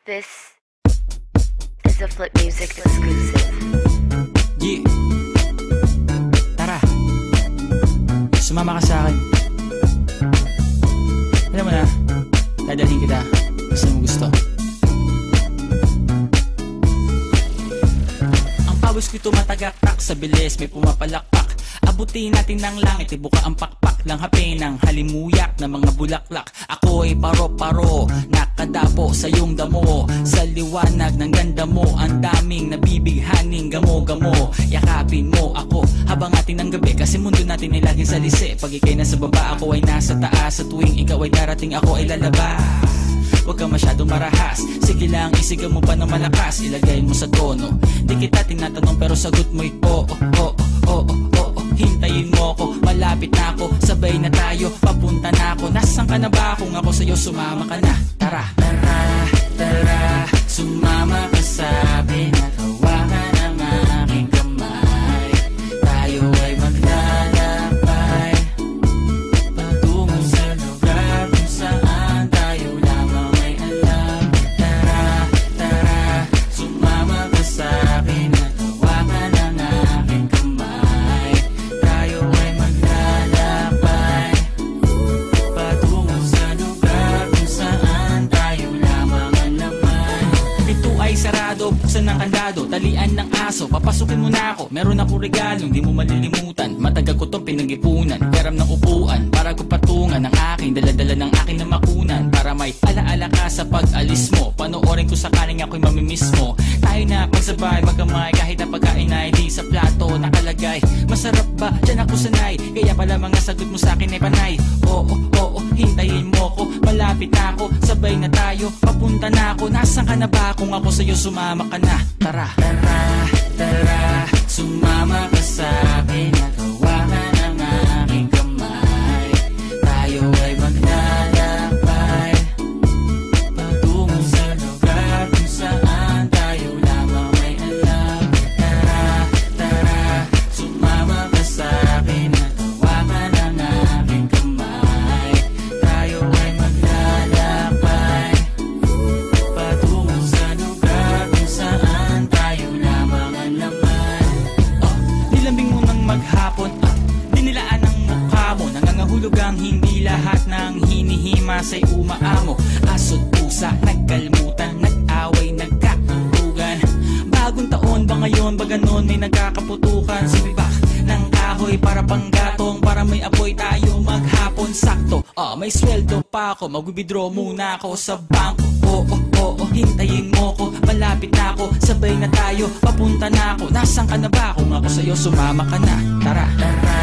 This is a Flip Music exclusive. Yeah. Tara, sumama ka sa akin. Alam mo na, dadalhin kita kasi mo gusto. Ang pawis ko'y tumatagaktak sa bilis, may pumapalakpak. Abutin natin ng langit, ibuka ang pakpak lang hapin ng halimuyak na mga bulaklak. Ako'y paro-paro, nakadapo sa iyong damo. Sa liwanag ng ganda mo, ang daming nabibighaning gamo-gamo. Yakapin mo ako habang atin ng gabi, kasi mundo natin ay laging salisi. Pag ikay nasa baba, ako ay nasa taas. Sa tuwing ikaw ay darating, ako ay lalabas. Huwag ka masyadong marahas, sige lang isigaw mo pa ng malakas. Ilagay mo sa tono, di kita tinatanong pero sagot mo'y oo, oo, oo, oo. Hintayin mo ako, malapit na ako, sabay na tayo, papunta na ako. Nasaan ka na ba? Kung ako sa'yo, sumama ka na. Tara, tara, tara, sumama ka sa akin at hawakan ang aking kamay. Tayo ay maglalakbay patungo sa lugar kung saan tayo lamang ay alam. Tara, tara, sumama ka sa akin at hawakan ang aking kamay. Tayo ay maglalakbay patungo sa lugar kung saan tayo lamang ang laman. Pinto ay sarado, buksan ng kandado, talian ng aso, papasukin mo na ako. Meron akong regalong di mo malilimutan. Matagal ko tong pinag-ipunan, peram ng upuan para ko patungan ang aking daladala ng aking na makunan. Para may alaala ka sa pag-alis mo, panoorin ko sakaling ako'y mamimiss mo. Tayo na magsabay, magkamay, kahit ang pagkain ay di sa plato nakalagay. Masarap ba? Diyan ako sanay, kaya pala mga sagot mo sa akin ay panay. Oo, oo, hintayin mo ko, malapit na ako, sabay na tayo, papunta na ako. Nasaan ka na ba? Kung ako sa'yo, sumama ka na. Tara, tara, tara, sumama ka sa akin at hawakan ang aking kamay. Tayo ay maglalakbay patungo sa lugar kung saan tayo lamang may alam. Tara, tara, sumama ka sa akin at hawakan ang aking kamay. Tayo ay maglalakbay patungo sa lugar kung saan tayo lamang ang laman. Nilambing mo ng maghapon, dinilaan ang mukha mo. Nangangahulog ang hindi lahat ng hinihima sa'y umaamo. Aso't pusa, nagkalmutan, nag-away, nagkatutugan. Bagong taon ba ngayon, ba ganon may nagkakaputukan? Sumibak ng kahoy para panggatong, para may apoy tayo maghapon. Sakto, may sweldo pa ako, mag-withdraw muna ako sa bangko. Oo, oo, hintayin mo ko, malapit na ako, sabay na tayo, papunta na ako. Nasaan ka na ba? Kung ako sa'yo, sumama ka na. Tara, tara,